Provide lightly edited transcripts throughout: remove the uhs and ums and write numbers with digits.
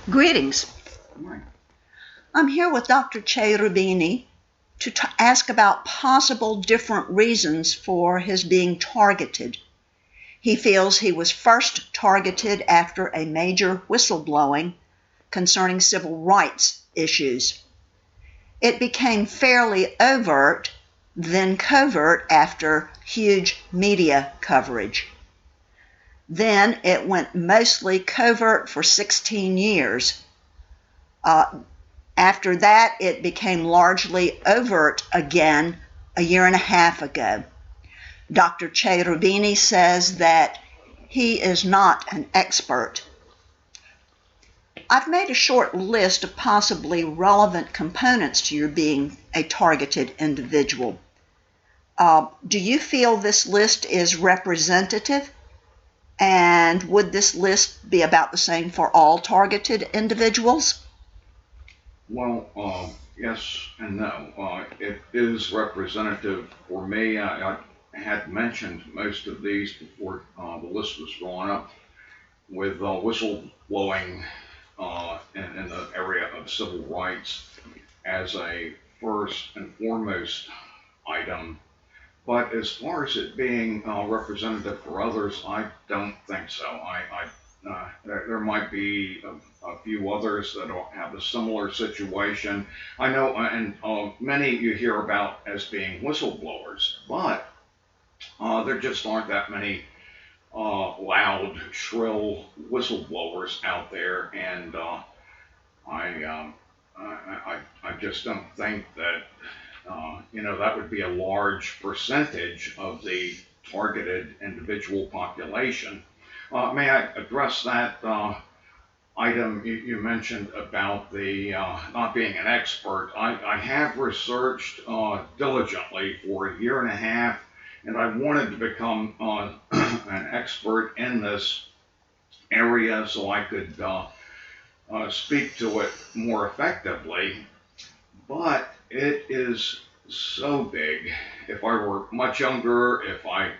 Greetings. Good morning. I'm here with Dr. CheRubini to ask about possible different reasons for his being targeted. He feels he was first targeted after a major whistleblowing concerning civil rights issues. It became fairly overt, then covert after huge media coverage. Then it went mostly covert for 16 years. After that, it became largely overt again a year and a half ago. Dr. CheRubini says that he is not an expert. I've made a short list of possibly relevant components to your being a targeted individual. Do you feel this list is representative? And would this list be about the same for all targeted individuals? Well, yes and no. It is representative for me. I had mentioned most of these before the list was drawn up, with whistleblowing in the area of civil rights as a first and foremost item. But as far as it being representative for others, I don't think so. There might be a few others that have a similar situation. I know, and many you hear about as being whistleblowers, but there just aren't that many loud, shrill whistleblowers out there, and I just don't think that that would be a large percentage of the targeted individual population. May I address that item you mentioned about the not being an expert? I have researched diligently for a year and a half, and I wanted to become an expert in this area so I could speak to it more effectively. But it is so big. If I were much younger, if I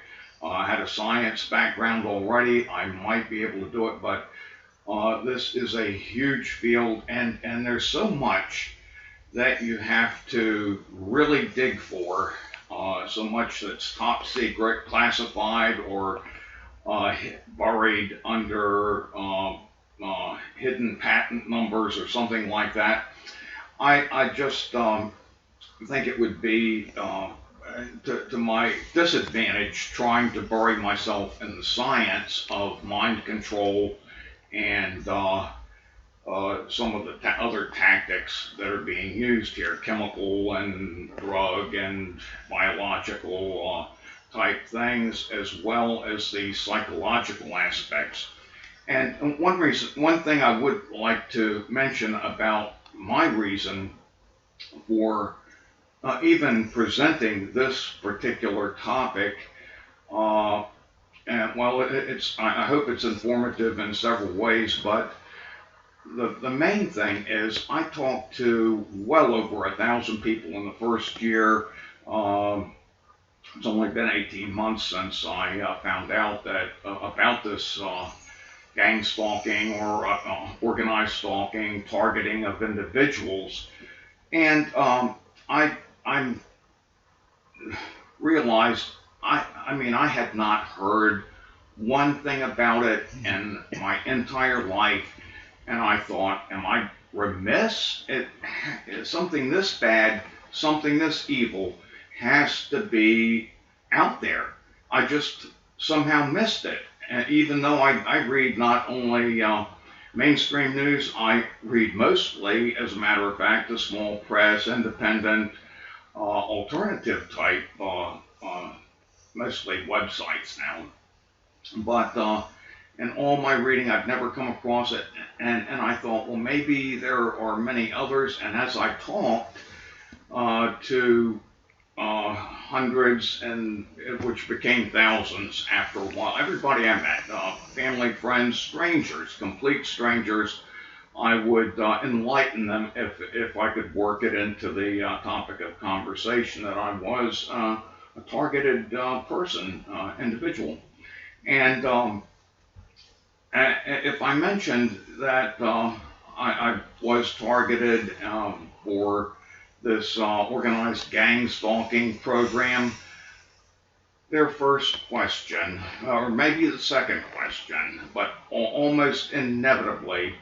had a science background already, I might be able to do it. But this is a huge field, and there's so much that you have to really dig for. So much that's top secret, classified, or buried under hidden patent numbers or something like that. I just think it would be to my disadvantage trying to bury myself in the science of mind control and some of the other tactics that are being used here, chemical and drug and biological type things, as well as the psychological aspects. And one thing I would like to mention about my reason for even presenting this particular topic, and well, I hope it's informative in several ways, but the main thing is I talked to well over 1,000 people in the first year. It's only been 18 months since I found out that about this gang stalking or organized stalking, targeting of individuals, and I realized I had not heard one thing about it in my entire life, and I thought, am I remiss? Something this bad, something this evil has to be out there. I just somehow missed it. And even though I read not only mainstream news, I read mostly, as a matter of fact, the small press, independent, alternative type, mostly websites now. But in all my reading, I've never come across it. And I thought, well, maybe there are many others. And as I talked to hundreds, and which became thousands after a while, everybody I met, family, friends, strangers, complete strangers, I would enlighten them if I could work it into the topic of conversation that I was a targeted person, individual. And if I mentioned that I was targeted for this organized gang stalking program. Their first question, or maybe the second question, but almost inevitably,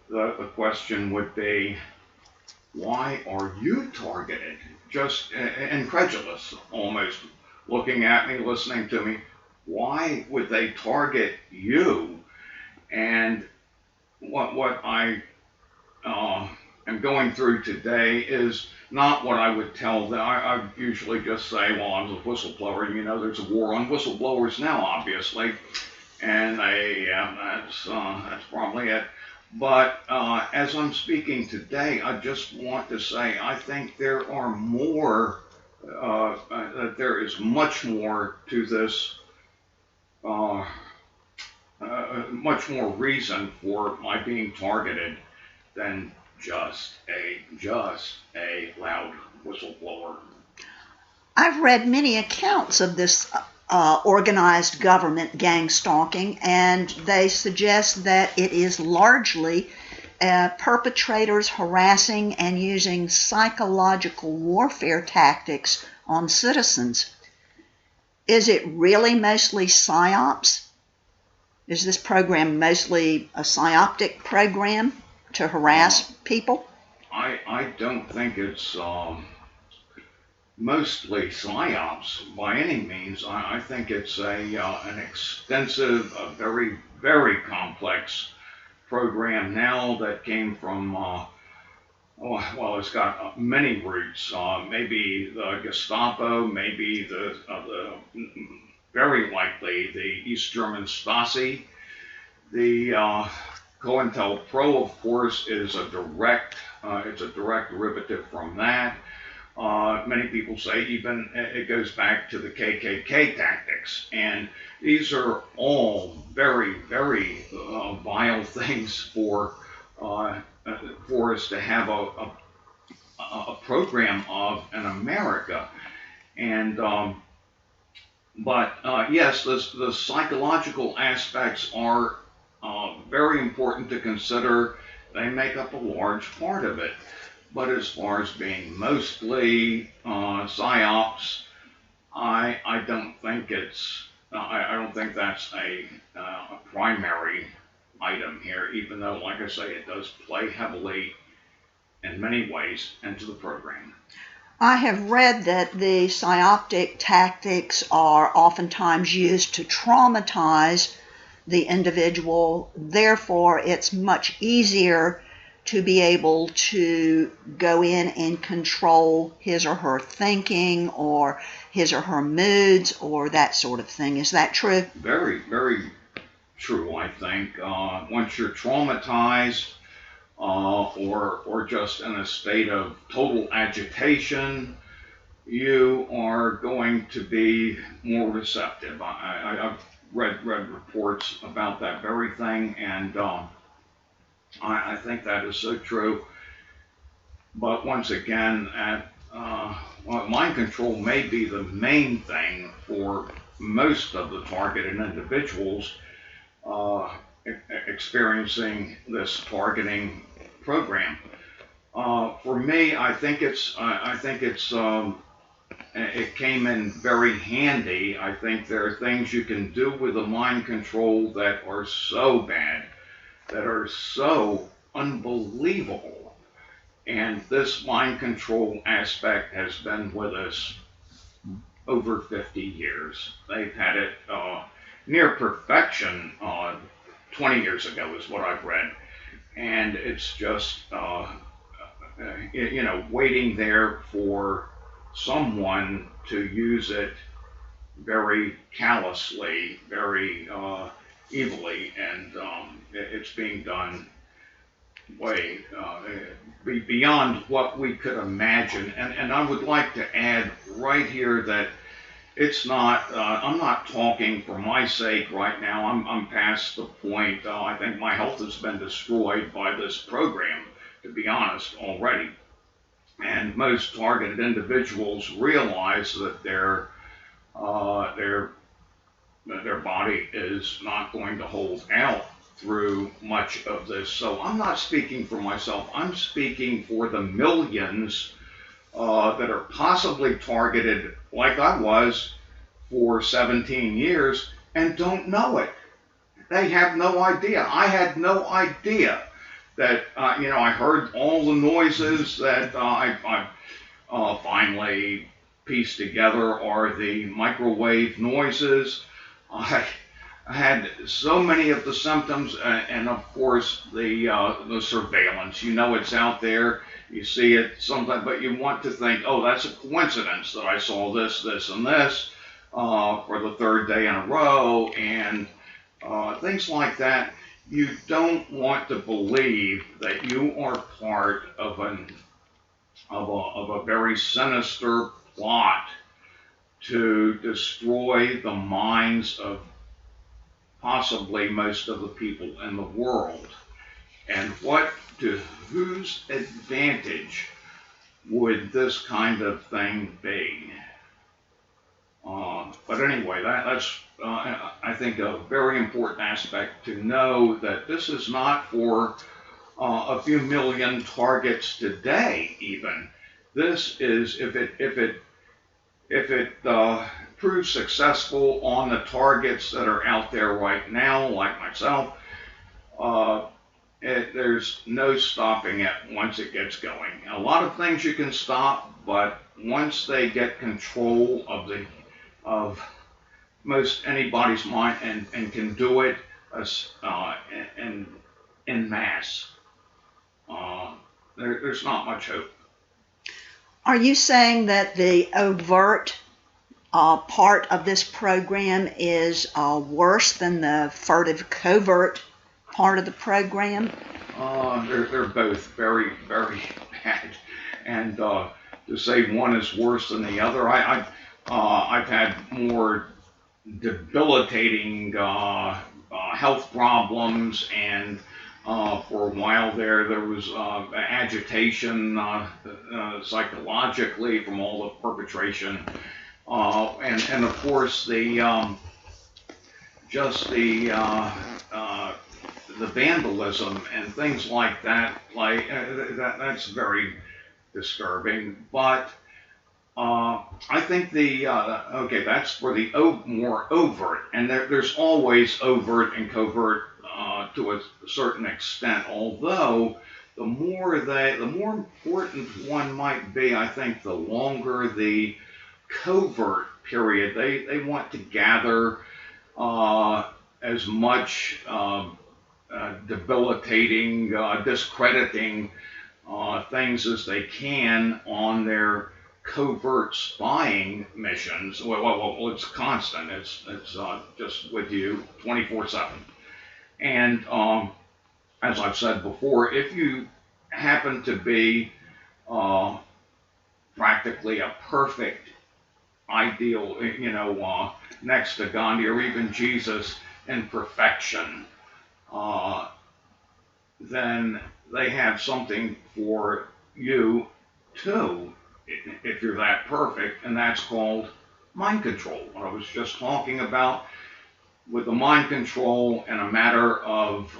the question would be, why are you targeted? Just incredulous, almost looking at me, listening to me. Why would they target you? And what I am going through today is not what I would tell them. I usually just say, well, I'm a whistleblower. You know, there's a war on whistleblowers now, obviously, and that's probably it. But as I'm speaking today, I just want to say I think there are more, that there is much more to this, much more reason for my being targeted than just a loud whistleblower. I've read many accounts of this organized government gang stalking, and they suggest that it is largely perpetrators harassing and using psychological warfare tactics on citizens. Is it really mostly psyops? Is this program mostly a psyoptic program to harass people? I don't think it's mostly psyops by any means. I think it's an extensive, a very, very complex program now that came from, well, it's got many roots. Maybe the Gestapo, maybe the very likely the East German Stasi. The COINTELPRO, of course, is it's a direct derivative from that. Many people say even it goes back to the KKK tactics, and these are all very, very vile things for us to have a program of in America. And but yes, the psychological aspects are very important to consider. They make up a large part of it. But as far as being mostly psyops, I don't think I don't think that's a primary item here. Even though, like I say, it does play heavily in many ways into the program. I have read that the psyoptic tactics are oftentimes used to traumatize the individual. Therefore, it's much easier to be able to go in and control his or her thinking or his or her moods or that sort of thing. Is that true? Very, very true, I think. Once you're traumatized or just in a state of total agitation, you are going to be more receptive. I've read reports about that very thing, and I think that is so true. But once again, mind control may be the main thing for most of the targeted individuals experiencing this targeting program. For me, I think it came in very handy. I think there are things you can do with the mind control that are so bad, that are so unbelievable. And this mind control aspect has been with us over 50 years. They've had it near perfection 20 years ago is what I've read. And it's just, waiting there for someone to use it very callously, very evilly, and it's being done way beyond what we could imagine. And I would like to add right here that it's not, I'm not talking for my sake right now. I'm past the point. I think my health has been destroyed by this program, to be honest, already. And most targeted individuals realize that their body is not going to hold out through much of this. So I'm not speaking for myself. I'm speaking for the millions that are possibly targeted, like I was for 17 years, and don't know it. They have no idea. I had no idea that, I heard all the noises that I finally pieced together are the microwave noises. I had so many of the symptoms, and of course the surveillance. It's out there. You see it sometimes, but you want to think, oh, that's a coincidence that I saw this, this, and this for the third day in a row, and things like that. You don't want to believe that you are part of a very sinister plot to destroy the minds of possibly most of the people in the world. And to whose advantage would this kind of thing be? But anyway, that's I think a very important aspect to know that this is not for a few million targets today. Even this is if it proves successful on the targets that are out there right now, like myself. There's no stopping it once it gets going. A lot of things you can stop, but once they get control of most anybody's mind and can do it in mass, there's not much hope. Are you saying that the overt part of this program is worse than the furtive covert part of the program? They're both very, very bad, and to say one is worse than the other, I've had more debilitating health problems, and for a while there was agitation psychologically from all the perpetration, and of course the vandalism and things like that, that's very disturbing. But I think that's for the more overt, and there's always overt and covert to a certain extent. Although the more important one might be, I think, the longer the covert period. They want to gather as much debilitating, discrediting things as they can on their covert spying missions. Well, it's constant. It's just with you 24/7. And as I've said before, if you happen to be practically a perfect ideal, next to Gandhi or even Jesus in perfection, then they have something for you too, if you're that perfect, and that's called mind control. What I was just talking about with the mind control, in a matter of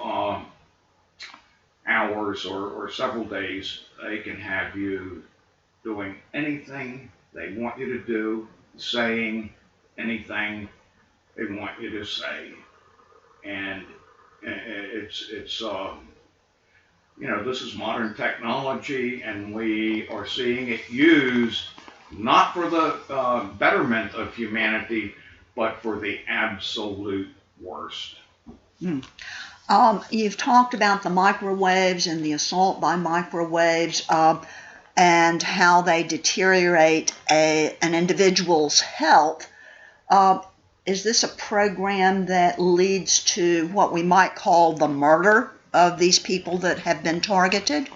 hours or several days, they can have you doing anything they want you to do, saying anything they want you to say. And it's this is modern technology, and we are seeing it used not for the betterment of humanity, but for the absolute worst. You've talked about the microwaves and the assault by microwaves and how they deteriorate an individual's health. Is this a program that leads to what we might call the murder of these people that have been targeted?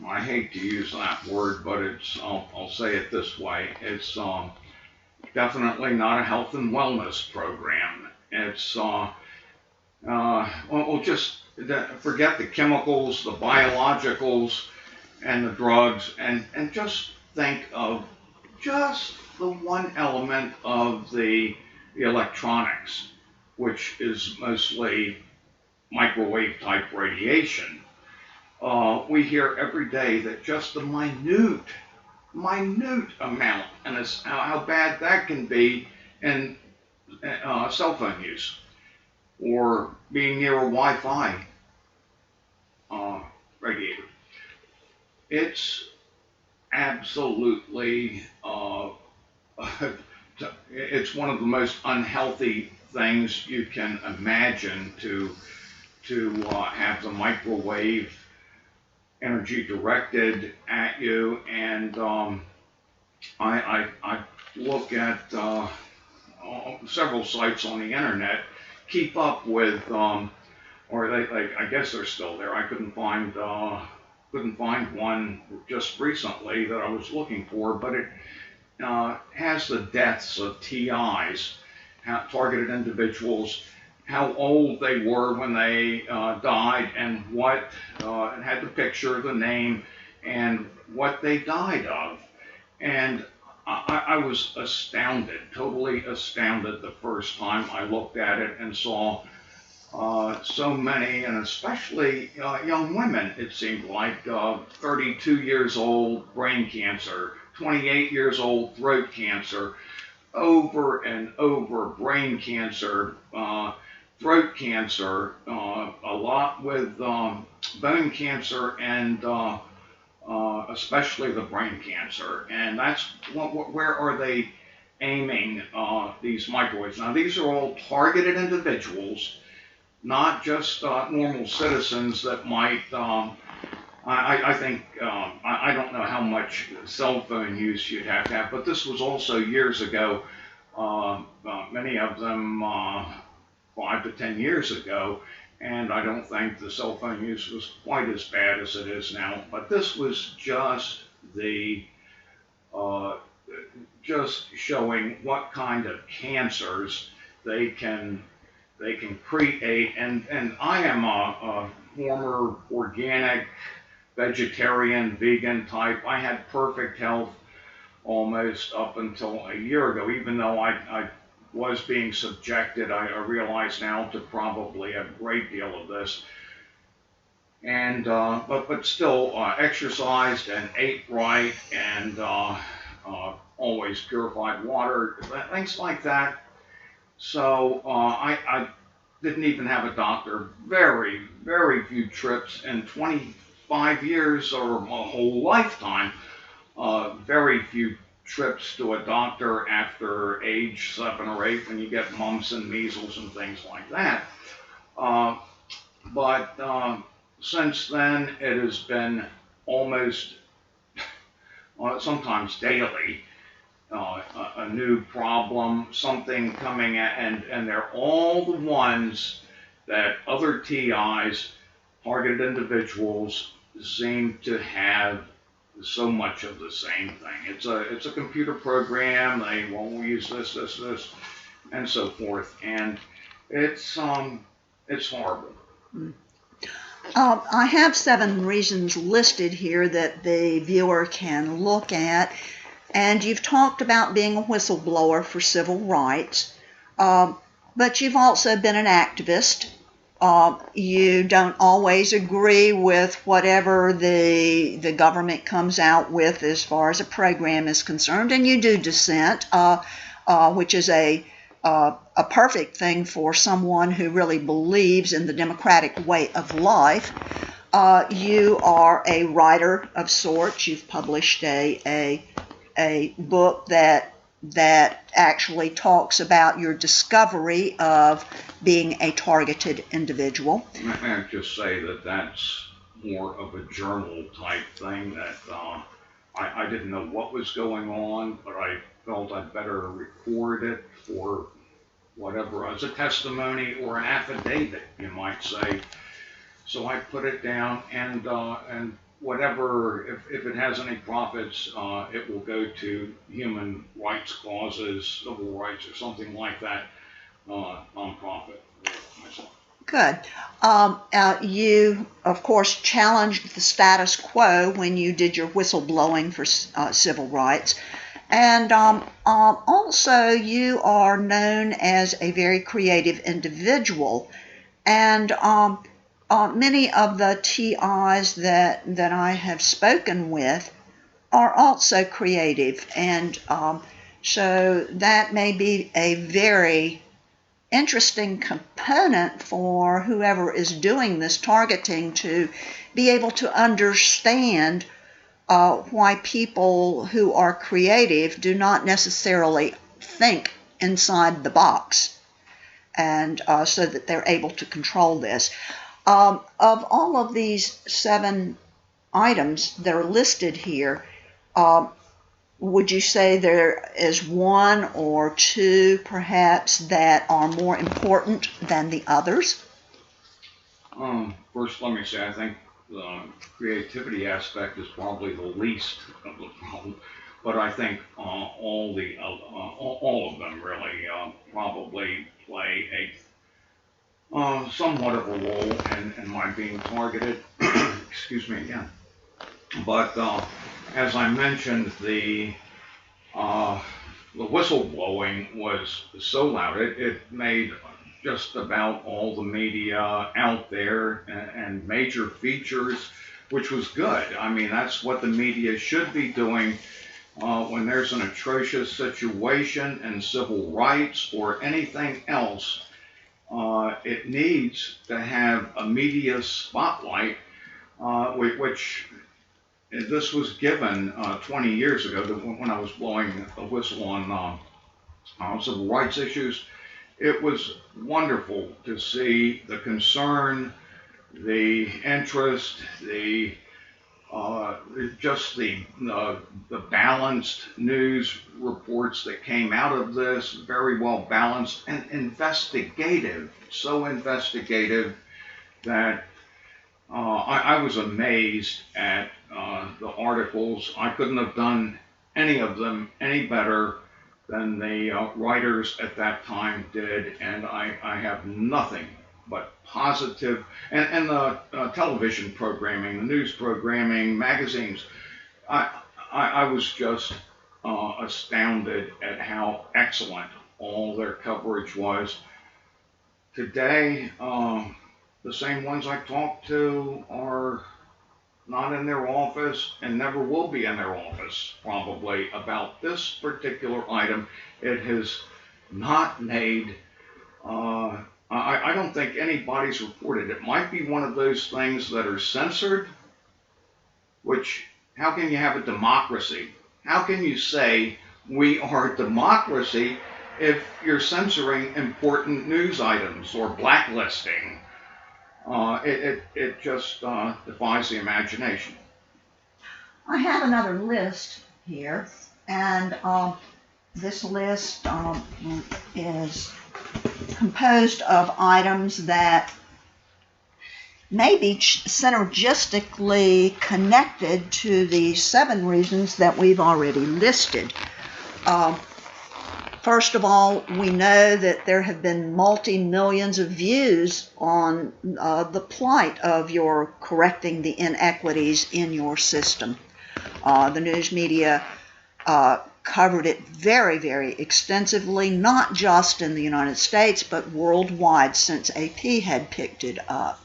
I hate to use that word, but I'll say it this way. It's definitely not a health and wellness program. It's just forget the chemicals, the biologicals, and the drugs, and just think of just the one element of the electronics, which is mostly microwave type radiation. We hear every day that just a minute amount, and how bad that can be in cell phone use or being near a Wi-Fi radiator. It's absolutely, it's one of the most unhealthy things you can imagine to have the microwave energy directed at you. And I look at several sites on the internet, keep up with, or I guess they're still there. I couldn't find one just recently that I was looking for, but it has the deaths of TIs, targeted individuals, how old they were when they died, and what, it had the picture, the name, and what they died of. And I was astounded, totally astounded the first time I looked at it and saw so many, and especially young women, it seemed like, 32 years old, brain cancer, 28 years old, throat cancer, over and over, brain cancer, throat cancer, a lot with bone cancer, and especially the brain cancer. And that's where are they aiming these microwaves? Now, these are all targeted individuals, not just normal citizens that might, I think, I don't know how much cell phone use you'd have to have, but this was also years ago, many of them 5 to 10 years ago, and I don't think the cell phone use was quite as bad as it is now. But this was just just showing what kind of cancers they can create. And I am a former organic, vegetarian, vegan type. I had perfect health almost up until a year ago, even though I was being subjected, I realize now, to probably a great deal of this. And but still exercised and ate right, and always purified water, things like that. So I didn't even have a doctor. Very, very few trips in 25 years or a whole lifetime. Very few trips to a doctor after age 7 or 8 when you get mumps and measles and things like that. But since then, it has been almost, sometimes daily, a new problem, something coming at, and they're all the ones that other TIs, targeted individuals, seem to have so much of the same thing. It's a computer program. They won't use this, and so forth, and it's horrible. I have 7 reasons listed here that the viewer can look at, and you've talked about being a whistleblower for civil rights, but you've also been an activist. You don't always agree with whatever the government comes out with as far as a program is concerned, and you do dissent, which is a perfect thing for someone who really believes in the democratic way of life. You are a writer of sorts. You've published a book that actually talks about your discovery of being a targeted individual. I just say that that's more of a journal type thing, that I didn't know what was going on, but I felt I'd better record it for whatever, as a testimony or an affidavit, you might say. So I put it down, and whatever, if it has any profits, it will go to human rights causes, civil rights, or something like that, nonprofit for myself. Good. You, of course, challenged the status quo when you did your whistleblowing for civil rights. And also, you are known as a very creative individual. And many of the TIs that I have spoken with are also creative, and so that may be a very interesting component for whoever is doing this targeting to be able to understand why people who are creative do not necessarily think inside the box, and so that they're able to control this. Of all of these 7 items that are listed here, would you say there is 1 or 2 perhaps that are more important than the others? First, let me say I think the creativity aspect is probably the least of the problem, but I think all of them really probably play a somewhat of a role in my being targeted. Excuse me again. But as I mentioned, the whistleblowing was so loud. It made just about all the media out there and major features, which was good. I mean, that's what the media should be doing when there's an atrocious situation in civil rights or anything else. It needs to have a media spotlight, which this was given 20 years ago when I was blowing a whistle on civil rights issues. It was wonderful to see the concern, the interest, just the balanced news reports that came out of this, very well balanced and investigative, so investigative that I was amazed at the articles. I couldn't have done any of them any better than the writers at that time did, and I have nothing but positive, and the television programming, the news programming, magazines. I was just astounded at how excellent all their coverage was. Today, the same ones I talked to are not in their office and never will be in their office probably about this particular item. It has not made, I don't think anybody's reported. It might be one of those things that are censored, which, how can you have a democracy? How can you say we are a democracy if you're censoring important news items or blacklisting? It just defies the imagination. I have another list here, and this list is composed of items that may be synergistically connected to the 7 reasons that we've already listed. First of all, we know that there have been multi-millions of views on the plight of your correcting the inequities in your system. The news media covered it very, very extensively, not just in the United States, but worldwide, since AP had picked it up.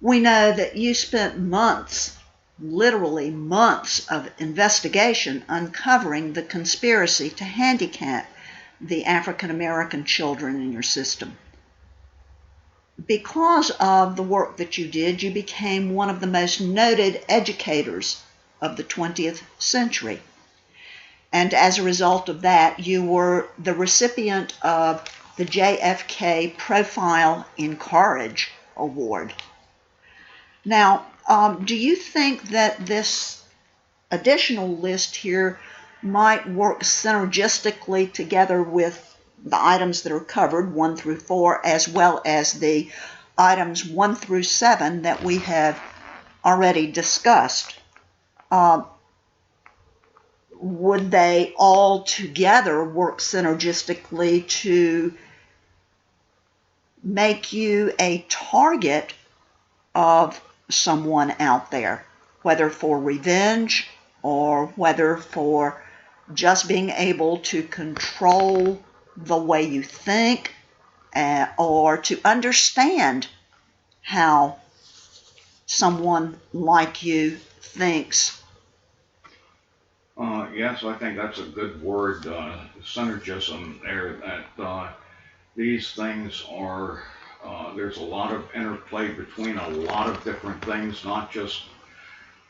We know that you spent months, literally months, of investigation uncovering the conspiracy to handicap the African American children in your system. Because of the work that you did, you became one of the most noted educators of the 20th century. And as a result of that, you were the recipient of the JFK Profile in Courage Award. Now, do you think that this additional list here might work synergistically together with the items that are covered, 1 through 4, as well as the items 1 through 7 that we have already discussed? Would they all together work synergistically to make you a target of someone out there, whether for revenge or whether for just being able to control the way you think or to understand how someone like you thinks? Yes, I think that's a good word, synergism there, that these things are, there's a lot of interplay between a lot of different things, not just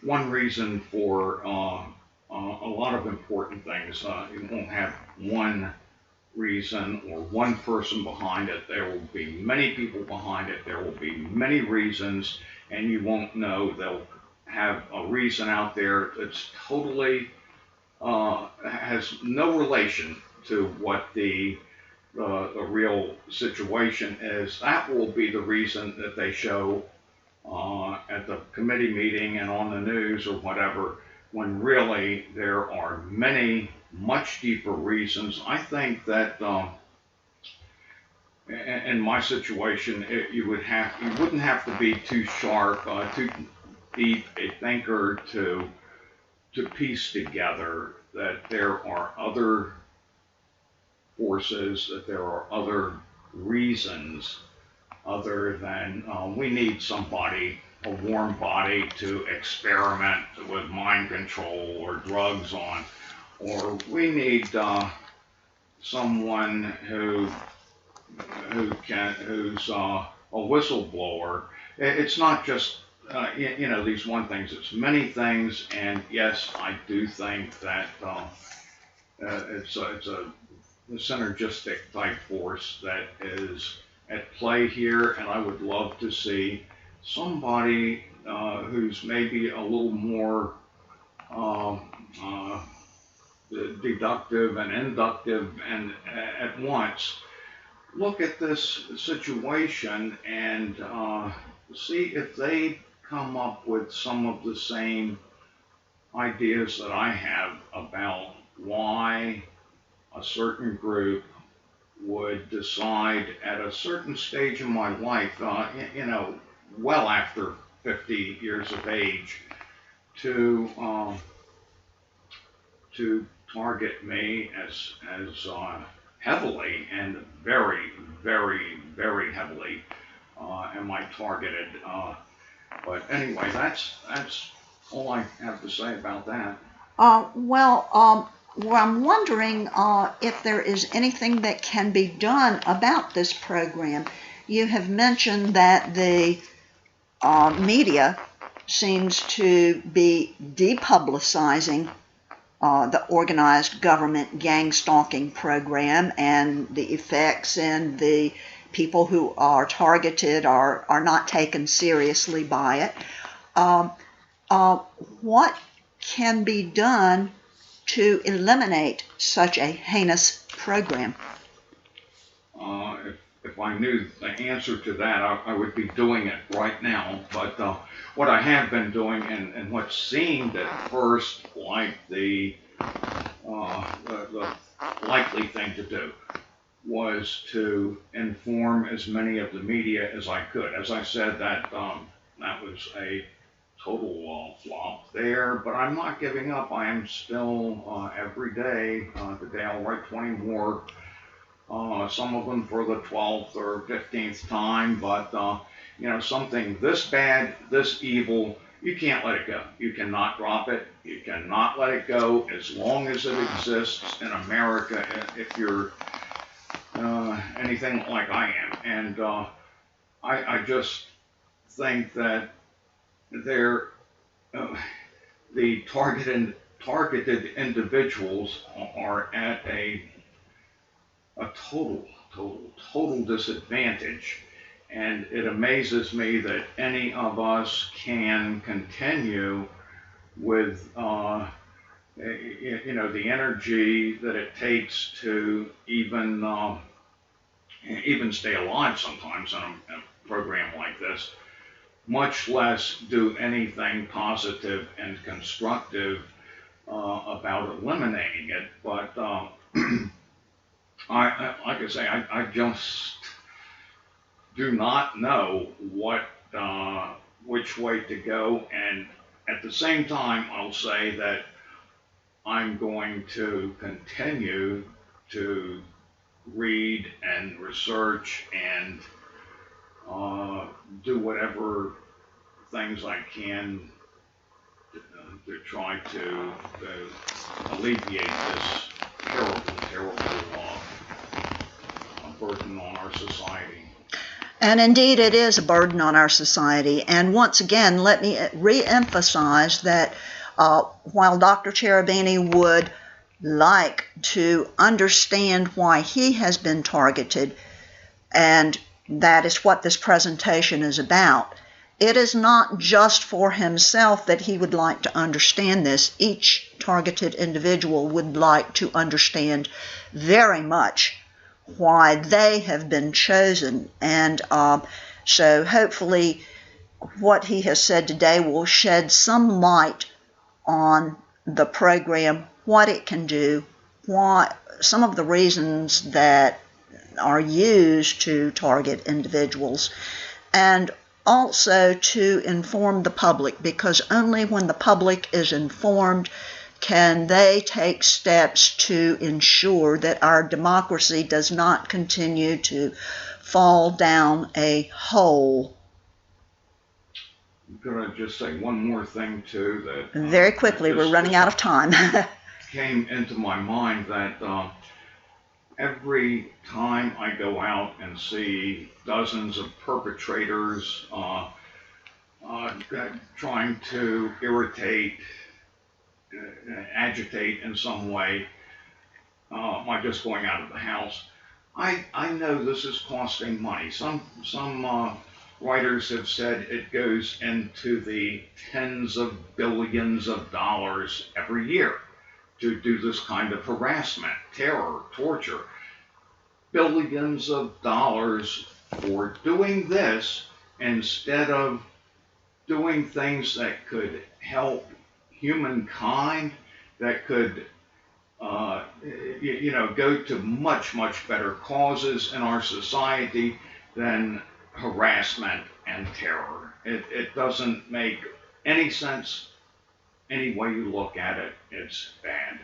one reason for a lot of important things. You won't have one reason or one person behind it. There will be many people behind it. There will be many reasons, and you won't know. They'll have a reason out there that's totally has no relation to what the real situation is. That will be the reason that they show at the committee meeting and on the news or whatever, when really there are many much deeper reasons. I think that in my situation, you wouldn't have to be too sharp, too deep a thinker to piece together that there are other forces, that there are other reasons other than we need somebody, a warm body to experiment with mind control or drugs on, or we need someone who's a whistleblower. It's not just these one things. It's many things, and yes, I do think that it's a synergistic type force that is at play here, and I would love to see somebody who's maybe a little more deductive and inductive and at once look at this situation and see if they come up with some of the same ideas that I have about why a certain group would decide at a certain stage in my life, well after 50 years of age, to target me as heavily and very, very, very heavily am I targeted. But anyway, that's all I have to say about that. Well, I'm wondering if there is anything that can be done about this program. You have mentioned that the media seems to be depublicizing the organized government gang stalking program, and the effects and the people who are targeted are not taken seriously by it. What can be done to eliminate such a heinous program? If I knew the answer to that, I would be doing it right now. But what I have been doing, and what seemed at first like the likely thing to do, was to inform as many of the media as I could. As I said, that was a total flop there, but I'm not giving up. I am still every day. Today I'll write 20 more. Some of them for the 12th or 15th time, but something this bad, this evil, you can't let it go. You cannot drop it. You cannot let it go as long as it exists in America, if you're anything like I am. And I just think that the targeted individuals are at a total disadvantage. And it amazes me that any of us can continue with the energy that it takes to even stay alive sometimes in a program like this, much less do anything positive and constructive about eliminating it. But like I say, I just do not know which way to go. And at the same time, I'll say that I'm going to continue to read and research and do whatever things I can to try to alleviate this terrible burden on our society. And indeed, it is a burden on our society. And once again, let me re-emphasize that while Dr. CheRubini would like to understand why he has been targeted, and that is what this presentation is about, it is not just for himself that he would like to understand this. Each targeted individual would like to understand very much why they have been chosen. And so hopefully what he has said today will shed some light on the program, what it can do, why some of the reasons that are used to target individuals, and also to inform the public, because only when the public is informed can they take steps to ensure that our democracy does not continue to fall down a hole. Could I just say one more thing too? That very quickly, we're running out of time. Came into my mind that every time I go out and see dozens of perpetrators trying to irritate, agitate in some way, by just going out of the house, I know this is costing money. Some writers have said it goes into the tens of billions of dollars every year to do this kind of harassment, terror, torture. Billions of dollars for doing this instead of doing things that could help humankind, that could go to much, much better causes in our society than harassment and terror. It doesn't make any sense. Any way you look at it, it's bad.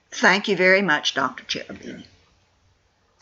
Thank you very much, Dr. CheRubini.